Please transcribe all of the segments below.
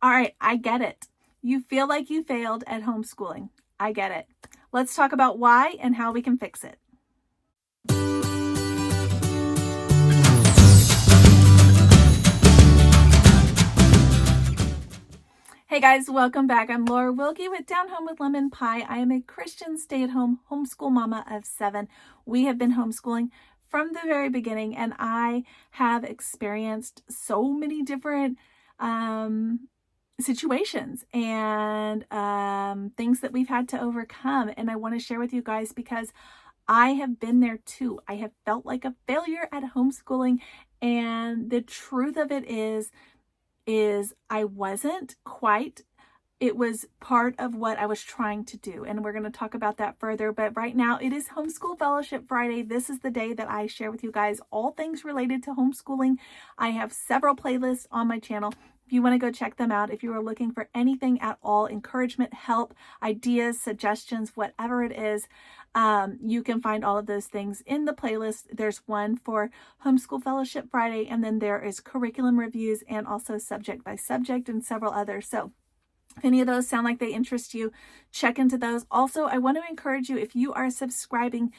All right, I get it. You feel like you failed at homeschooling. I get it. Let's talk about why and how we can fix it. Hey guys, welcome back. I'm Laura Wilkie with Down Home with Lemon Pie. I am a Christian stay-at-home homeschool mama of 7. We have been homeschooling from the very beginning, and I have experienced so many different situations and things that we've had to overcome. And I want to share with you guys because I have been there too. I have felt like a failure at homeschooling, and the truth of it is I wasn't quite. It was part of what I was trying to do, and we're going to talk about that further. But right now, it is Homeschool Fellowship Friday. This is the day that I share with you guys all things related to homeschooling. I have several playlists on my channel. If you want to go check them out, if you are looking for anything at all, encouragement, help, ideas, suggestions, whatever it is, you can find all of those things in the playlist. There's one for Homeschool Fellowship Friday, and then there is curriculum reviews and also subject by subject and several others. So if any of those sound like they interest you, check into those. Also, I want to encourage you, if you are subscribing,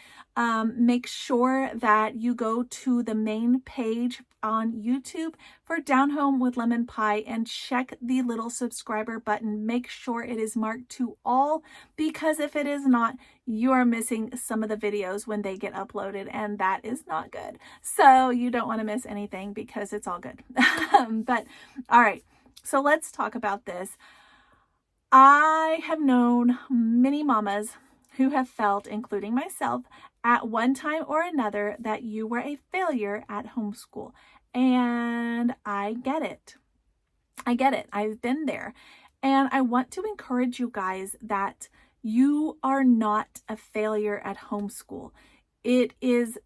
make sure that you go to the main page on YouTube for Down Home with Lemon Pie and check the little subscriber button. Make sure it is marked to all, because if it is not, you are missing some of the videos when they get uploaded, and that is not good. So you don't want to miss anything because it's all good. But all right, so let's talk about this. I have known many mamas who have felt, including myself, at one time or another that you were a failure at homeschool. And I get it. I get it. I've been there. And I want to encourage you guys that you are not a failure at homeschool. It is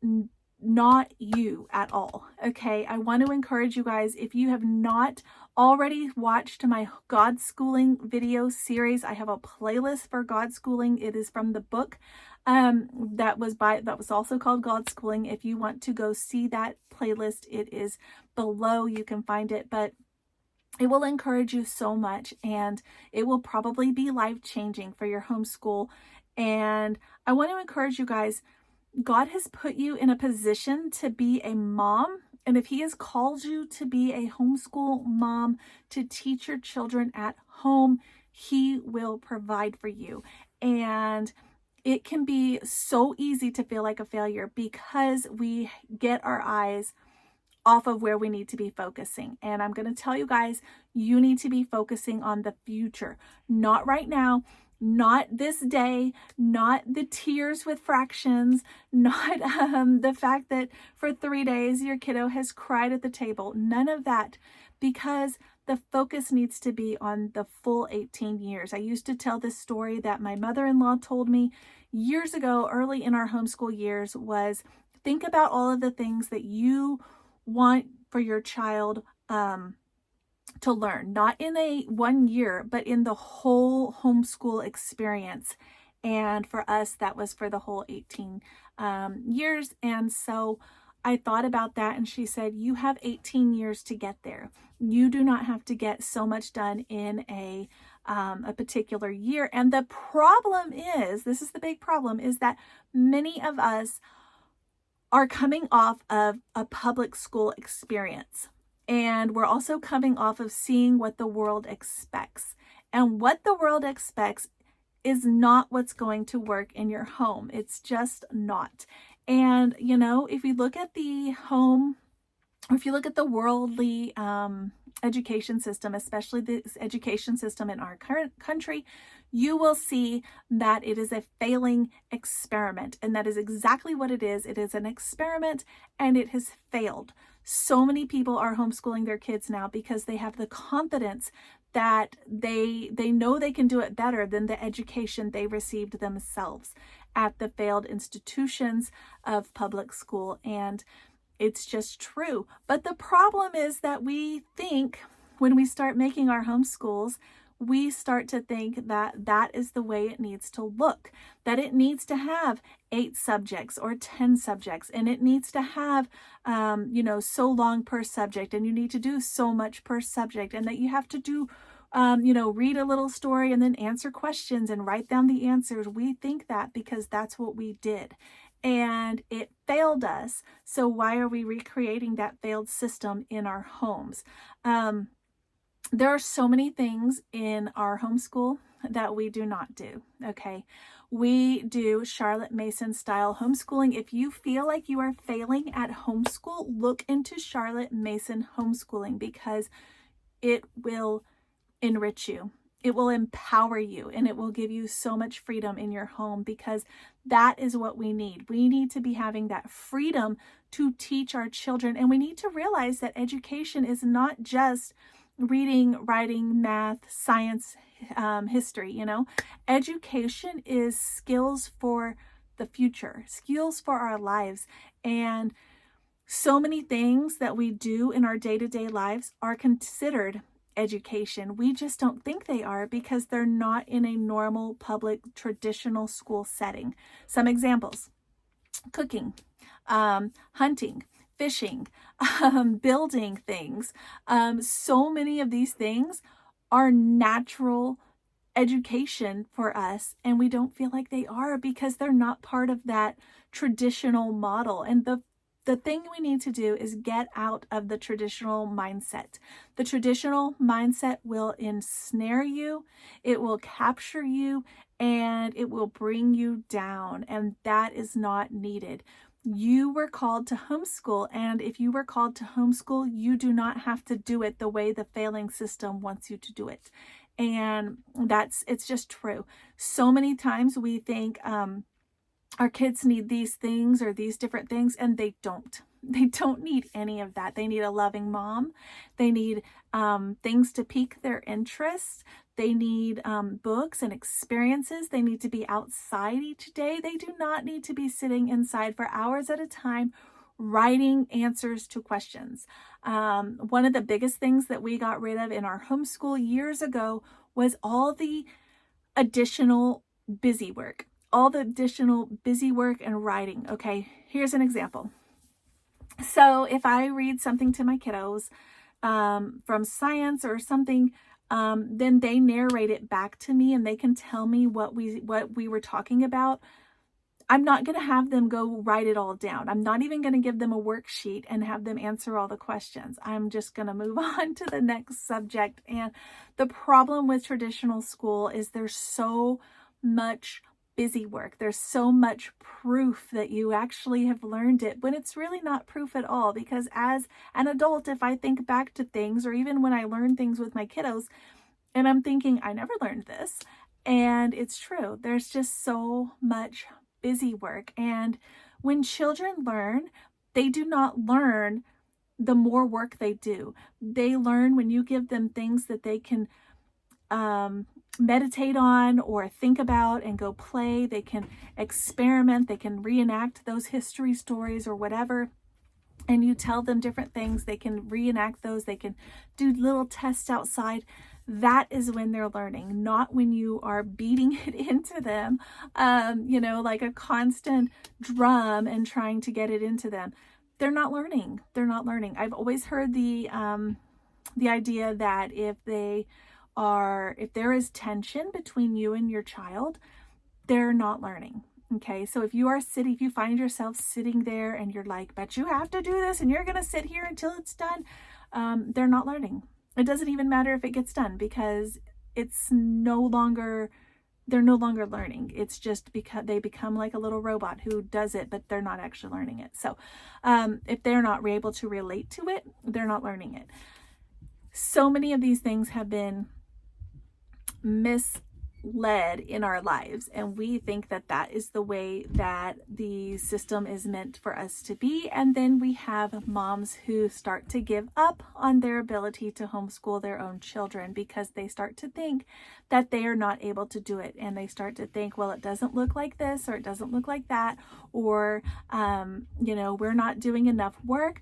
not you at all. Okay. I want to encourage you guys, if you have not already watched my God Schooling video series, I have a playlist for God Schooling. It is from the book that was also called God Schooling. If you want to go see that playlist, it is below. You can find it, but it will encourage you so much, and it will probably be life-changing for your homeschool. And I want to encourage you guys, God has put you in a position to be a mom. And if he has called you to be a homeschool mom, to teach your children at home, he will provide for you. And it can be so easy to feel like a failure because we get our eyes off of where we need to be focusing. And I'm going to tell you guys, you need to be focusing on the future, not right now, not this day, not the tears with fractions, not the fact that for 3 days your kiddo has cried at the table. None of that, because the focus needs to be on the full 18 years. I used to tell this story that my mother-in-law told me years ago, early in our homeschool years, was think about all of the things that you want for your child to learn, not in a 1 year, but in the whole homeschool experience. And for us, that was for the whole 18 years. And so I thought about that, and she said, you have 18 years to get there. You do not have to get so much done in a particular year. And the problem is, this is the big problem, is that many of us are coming off of a public school experience. And we're also coming off of seeing what the world expects. And what the world expects is not what's going to work in your home. It's just not. And, you know, if you look at the home, or if you look at the worldly education system, especially the education system in our current country, you will see that it is a failing experiment. And that is exactly what it is. It is an experiment, and it has failed. So many people are homeschooling their kids now because they have the confidence that they know they can do it better than the education they received themselves at the failed institutions of public school. And it's just true. But the problem is that we think, when we start making our homeschools, we start to think that that is the way it needs to look, that it needs to have 8 subjects or 10 subjects, and it needs to have, so long per subject, and you need to do so much per subject, and that you have to do read a little story and then answer questions and write down the answers. We think that because that's what we did. And it failed us. So why are we recreating that failed system in our homes? There are so many things in our homeschool that we do not do, okay? We do Charlotte Mason style homeschooling. If you feel like you are failing at homeschool, look into Charlotte Mason homeschooling because it will enrich you. It will empower you, and it will give you so much freedom in your home, because that is what we need. We need to be having that freedom to teach our children, and we need to realize that education is not just reading, writing, math, science, history. Education is skills for the future, skills for our lives. And so many things that we do in our day-to-day lives are considered education. We just don't think they are because they're not in a normal public traditional school setting. Some examples: cooking, hunting, fishing, building things. So many of these things are natural education for us, and we don't feel like they are because they're not part of that traditional model. And the thing we need to do is get out of the traditional mindset. The traditional mindset will ensnare you, it will capture you, and it will bring you down. And that is not needed. You were called to homeschool, and if you were called to homeschool, you do not have to do it the way the failing system wants you to do it. And it's just true. So many times we think, our kids need these things or these different things, and they don't. They don't need any of that. They need a loving mom. They need things to pique their interest. They need books and experiences. They need to be outside each day. They do not need to be sitting inside for hours at a time writing answers to questions. One of the biggest things that we got rid of in our homeschool years ago was all the additional busy work. All the additional busy work and writing. Okay, here's an example. So if I read something to my kiddos from science or something, then they narrate it back to me and they can tell me what we were talking about. I'm not going to have them go write it all down. I'm not even going to give them a worksheet and have them answer all the questions. I'm just going to move on to the next subject. And the problem with traditional school is there's so much busy work. There's so much proof that you actually have learned it, when it's really not proof at all. Because as an adult, if I think back to things, or even when I learn things with my kiddos, and I'm thinking, I never learned this. And it's true. There's just so much busy work. And when children learn, they do not learn the more work they do. They learn when you give them things that they can meditate on or think about and go play. They can experiment. They can reenact those history stories or whatever. And you tell them different things. They can reenact those. They can do little tests outside. That is when they're learning, not when you are beating it into them, like a constant drum and trying to get it into them. They're not learning. They're not learning. I've always heard the idea that if there is tension between you and your child, they're not learning. Okay, so if you find yourself sitting there and you're like, but you have to do this and you're going to sit here until it's done, they're not learning. It doesn't even matter if it gets done, because they're no longer learning. It's just because they become like a little robot who does it, but they're not actually learning it. So if they're not able to relate to it, they're not learning it. So many of these things have been misled in our lives, and we think that that is the way that the system is meant for us to be. And then we have moms who start to give up on their ability to homeschool their own children because they start to think that they are not able to do it, and they start to think, well, it doesn't look like this, or it doesn't look like that, or we're not doing enough work.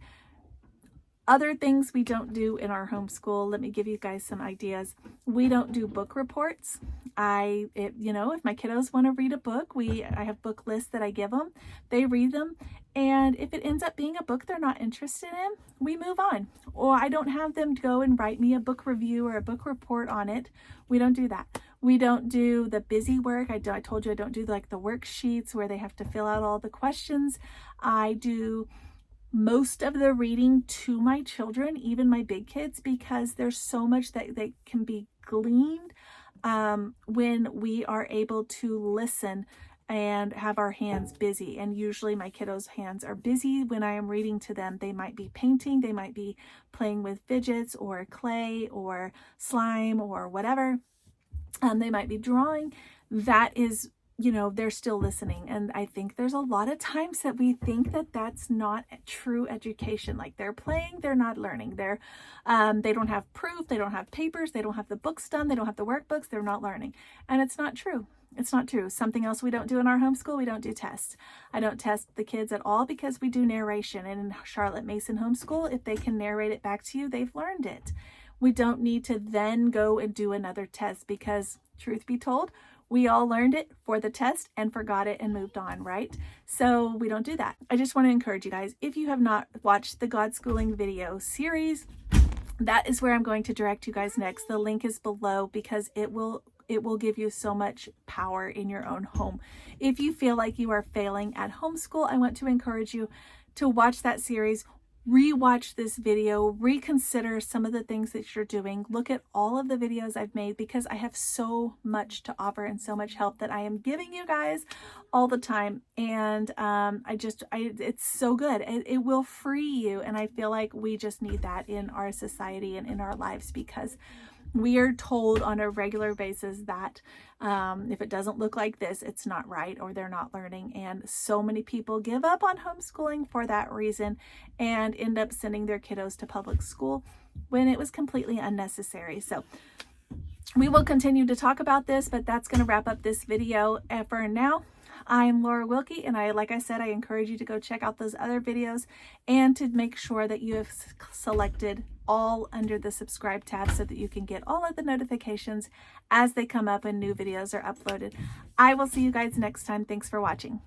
Other things we don't do in our homeschool, let me give you guys some ideas. We don't do book reports. If my kiddos want to read a book, I have book lists that I give them. They read them, and if it ends up being a book they're not interested in, we move on. Or I don't have them go and write me a book review or a book report on it. We don't do that. We don't do the busy work. I told you I don't do like the worksheets where they have to fill out all the questions. I do most of the reading to my children, even my big kids, because there's so much that can be gleaned when we are able to listen and have our hands busy. And usually my kiddos' hands are busy when I am reading to them. They might be painting, they might be playing with fidgets or clay or slime or whatever. They might be drawing. That is, they're still listening. And I think there's a lot of times that we think that that's not true education. Like they're playing, they're not learning. They don't have proof, they don't have papers, they don't have the books done, they don't have the workbooks, they're not learning. And it's not true. It's not true. Something else we don't do in our homeschool, we don't do tests. I don't test the kids at all because we do narration. And in Charlotte Mason Homeschool, if they can narrate it back to you, they've learned it. We don't need to then go and do another test because, truth be told, we all learned it for the test and forgot it and moved on, right? So we don't do that. I just want to encourage you guys, if you have not watched the God Schooling video series, that is where I'm going to direct you guys next. The link is below because it will give you so much power in your own home. If you feel like you are failing at homeschool, I want to encourage you to watch that series. Rewatch this video, reconsider some of the things that you're doing. Look at all of the videos I've made because I have so much to offer and so much help that I am giving you guys all the time. And it's so good. It will free you. And I feel like we just need that in our society and in our lives because we are told on a regular basis that if it doesn't look like this, it's not right or they're not learning. And so many people give up on homeschooling for that reason and end up sending their kiddos to public school when it was completely unnecessary. So we will continue to talk about this, but that's going to wrap up this video. And for now, I'm Laura Wilkie, and like I said, I encourage you to go check out those other videos and to make sure that you have selected all under the subscribe tab so that you can get all of the notifications as they come up and new videos are uploaded. I will see you guys next time. Thanks for watching.